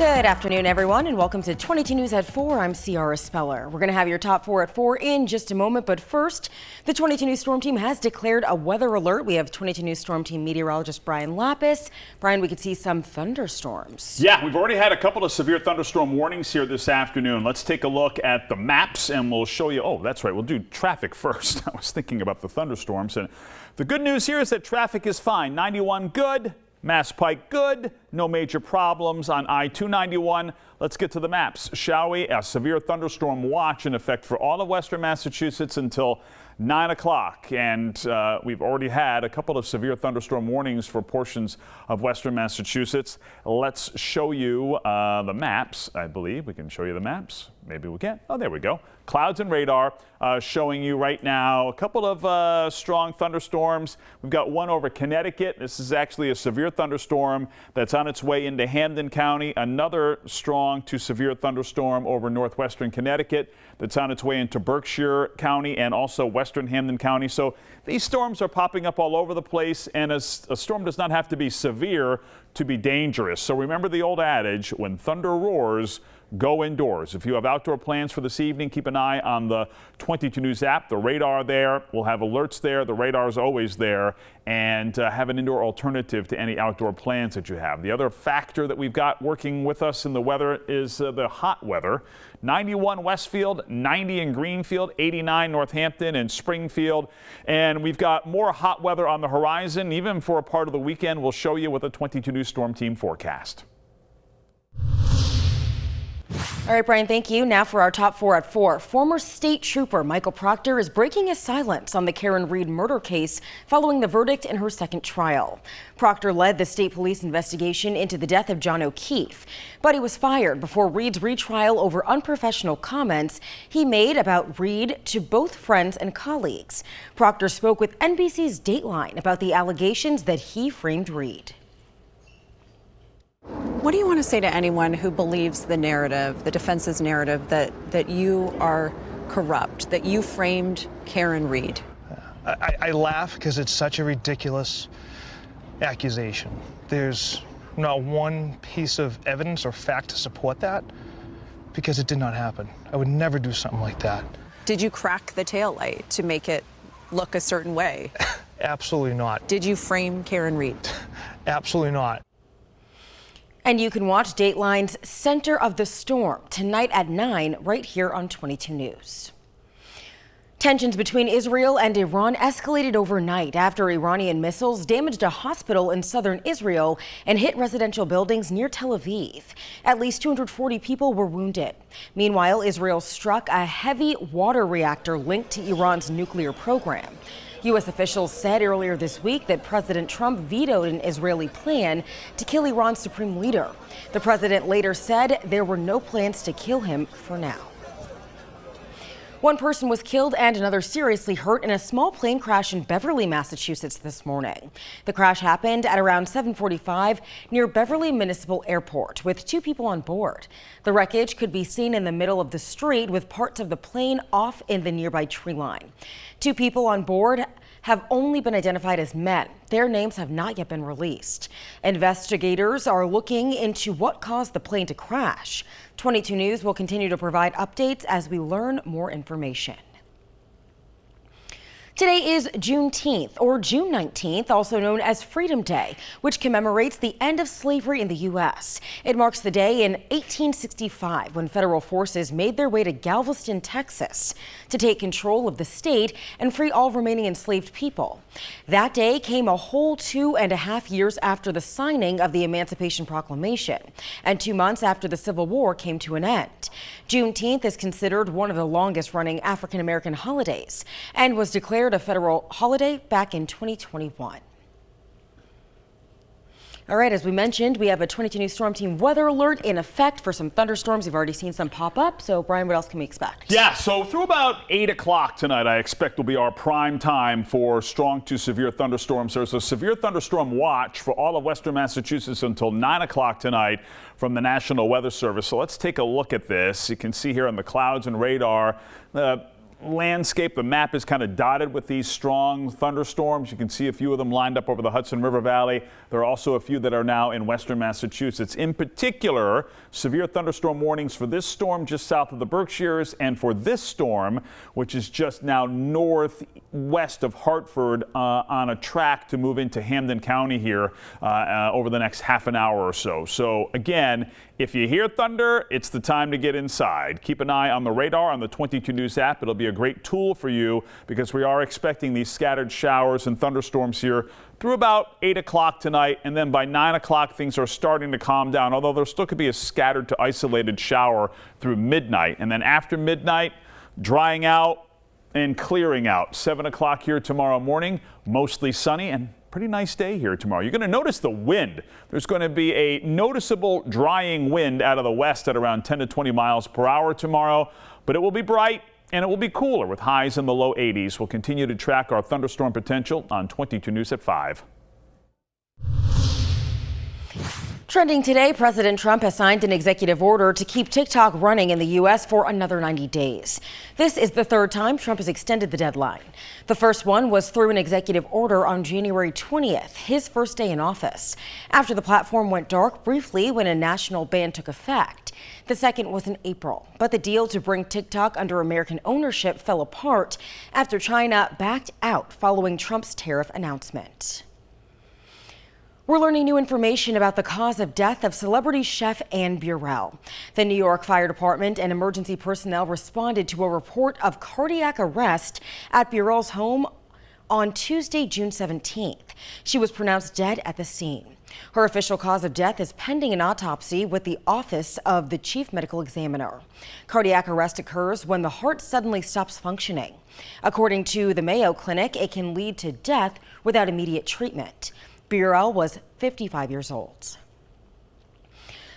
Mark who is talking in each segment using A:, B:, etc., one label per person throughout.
A: Good afternoon, everyone, and welcome to 22 News at 4. I'm Ciara Speller. We're going to have your top 4 at 4 in just a moment, but first, the 22 News Storm Team has declared a weather alert. We have 22 News Storm Team meteorologist Brian Lapis. Brian, we could see some thunderstorms.
B: Yeah, we've already had a couple of severe thunderstorm warnings here this afternoon. Let's take a look at the maps and we'll show you. Oh, that's right. We'll do traffic first. I was thinking about the thunderstorms. And the good news here is that traffic is fine. 91 good. Mass Pike good, no major problems on I-291. Let's get to the maps, shall we? A severe thunderstorm watch in effect for all of western Massachusetts until 9 o'clock. And we've already had a couple of severe thunderstorm warnings for portions of western Massachusetts. Let's show you the maps. I believe we can show you the maps. Maybe we can. Oh, there we go. Clouds and radar showing you right now a couple of strong thunderstorms. We've got one over Connecticut. This is actually a severe thunderstorm that's on its way into Hampden County. Another strong to severe thunderstorm over northwestern Connecticut that's on its way into Berkshire County and also western Hampden County. So these storms are popping up all over the place, and a storm does not have to be severe to be dangerous. So remember the old adage, when thunder roars, go indoors. If you have outdoor plans for this evening, keep an eye on the 22 News app. The radar there. We'll have alerts there. The radar is always there. And have an indoor alternative to any outdoor plans that you have. The other factor that we've got working with us in the weather is the hot weather. 91 Westfield, 90 in Greenfield, 89 Northampton and Springfield. And we've got more hot weather on the horizon, even for a part of the weekend. We'll show you with a 22 News Storm Team forecast.
A: All right, Brian, thank you. Now for our top 4 at 4. Former state trooper Michael Proctor is breaking his silence on the Karen Reed murder case following the verdict in her second trial. Proctor led the state police investigation into the death of John O'Keefe, but he was fired before Reed's retrial over unprofessional comments he made about Reed to both friends and colleagues. Proctor spoke with NBC's Dateline about the allegations that he framed Reed.
C: What do you want to say to anyone who believes the narrative, the defense's narrative, that you are corrupt, that you framed Karen Reed?
D: I laugh because it's such a ridiculous accusation. There's not one piece of evidence or fact to support that because it did not happen. I would never do something like that.
C: Did you crack the taillight to make it look a certain way?
D: Absolutely not.
C: Did you frame Karen Reed?
D: Absolutely not.
A: And you can watch Dateline's Center of the Storm tonight at 9 right here on 22 News. Tensions between Israel and Iran escalated overnight after Iranian missiles damaged a hospital in southern Israel and hit residential buildings near Tel Aviv. At least 240 people were wounded. Meanwhile, Israel struck a heavy water reactor linked to Iran's nuclear program. U.S. officials said earlier this week that President Trump vetoed an Israeli plan to kill Iran's supreme leader. The president later said there were no plans to kill him for now. One person was killed and another seriously hurt in a small plane crash in Beverly, Massachusetts this morning. The crash happened at around 7:45 near Beverly Municipal Airport with 2 people on board. The wreckage could be seen in the middle of the street with parts of the plane off in the nearby tree line. 2 people on board have only been identified as men. Their names have not yet been released. Investigators are looking into what caused the plane to crash. 22 News will continue to provide updates as we learn more information. Today is Juneteenth, or June 19th, also known as Freedom Day, which commemorates the end of slavery in the U.S. It marks the day in 1865 when federal forces made their way to Galveston, Texas, to take control of the state and free all remaining enslaved people. That day came a whole 2.5 years after the signing of the Emancipation Proclamation, and 2 months after the Civil War came to an end. Juneteenth is considered one of the longest-running African-American holidays and was declared a federal holiday back in 2021. All right, as we mentioned, we have a 22 News Storm Team weather alert in effect for some thunderstorms. We've already seen some pop up. So, Brian, what else can we expect?
B: Yeah, so through about 8 o'clock tonight, I expect will be our prime time for strong to severe thunderstorms. There's a severe thunderstorm watch for all of western Massachusetts until 9 o'clock tonight from the National Weather Service. So let's take a look at this. You can see here on the clouds and radar, landscape, the map is kind of dotted with these strong thunderstorms. You can see a few of them lined up over the Hudson River Valley. There are also a few that are now in western Massachusetts. In particular, severe thunderstorm warnings for this storm just south of the Berkshires and for this storm, which is just now northwest of Hartford on a track to move into Hampden County here over the next half an hour or so. So again, if you hear thunder, it's the time to get inside. Keep an eye on the radar on the 22 News app. It'll be a great tool for you because we are expecting these scattered showers and thunderstorms here through about 8 o'clock tonight, and then by 9 o'clock things are starting to calm down, although there still could be a scattered to isolated shower through midnight. And then after midnight, drying out and clearing out. 7 o'clock here tomorrow morning, mostly sunny and pretty nice day here tomorrow. You're going to notice the wind. There's going to be a noticeable drying wind out of the west at around 10 to 20 miles per hour tomorrow, but it will be bright and it will be cooler with highs in the low 80s. We'll continue to track our thunderstorm potential on 22 News at 5.
A: Trending today, President Trump has signed an executive order to keep TikTok running in the U.S. for another 90 days. This is the third time Trump has extended the deadline. The first one was through an executive order on January 20th, his first day in office, after the platform went dark briefly when a national ban took effect. The second was in April, but the deal to bring TikTok under American ownership fell apart after China backed out following Trump's tariff announcement. We're learning new information about the cause of death of celebrity chef Anne Burrell. The New York Fire Department and emergency personnel responded to a report of cardiac arrest at Burrell's home on Tuesday, June 17th. She was pronounced dead at the scene. Her official cause of death is pending an autopsy with the Office of the Chief Medical Examiner. Cardiac arrest occurs when the heart suddenly stops functioning. According to the Mayo Clinic, it can lead to death without immediate treatment. Burrell was 55 years old.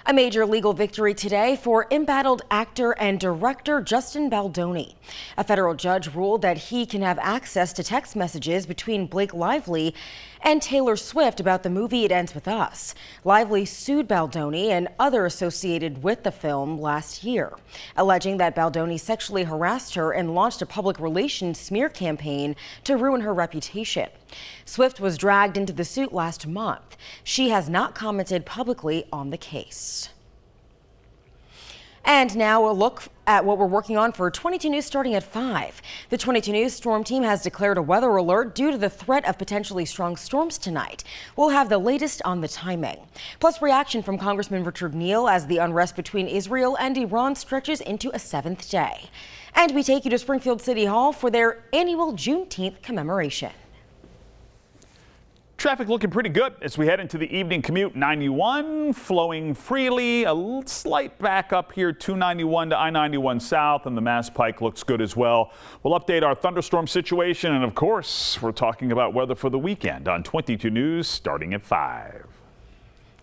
A: A major legal victory today for embattled actor and director Justin Baldoni. A federal judge ruled that he can have access to text messages between Blake Lively and Taylor Swift about the movie It Ends With Us. Lively sued Baldoni and others associated with the film last year, alleging that Baldoni sexually harassed her and launched a public relations smear campaign to ruin her reputation. Swift was dragged into the suit last month. She has not commented publicly on the case. And now a look at what we're working on for 22 News starting at 5. The 22 News storm team has declared a weather alert due to the threat of potentially strong storms tonight. We'll have the latest on the timing. Plus reaction from Congressman Richard Neal as the unrest between Israel and Iran stretches into a 7th day. And we take you to Springfield City Hall for their annual Juneteenth commemoration.
B: Traffic looking pretty good as we head into the evening commute. 91 flowing freely, a slight backup here, 291 to I-91 South, and the Mass Pike looks good as well. We'll update our thunderstorm situation, and of course, we're talking about weather for the weekend on 22 News starting at 5.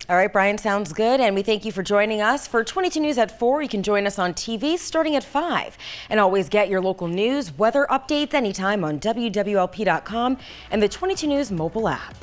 A: All right, Brian, sounds good. And we thank you for joining us. For 22 News at 4, you can join us on TV starting at 5. And always get your local news, weather updates anytime on wwlp.com and the 22 News mobile app.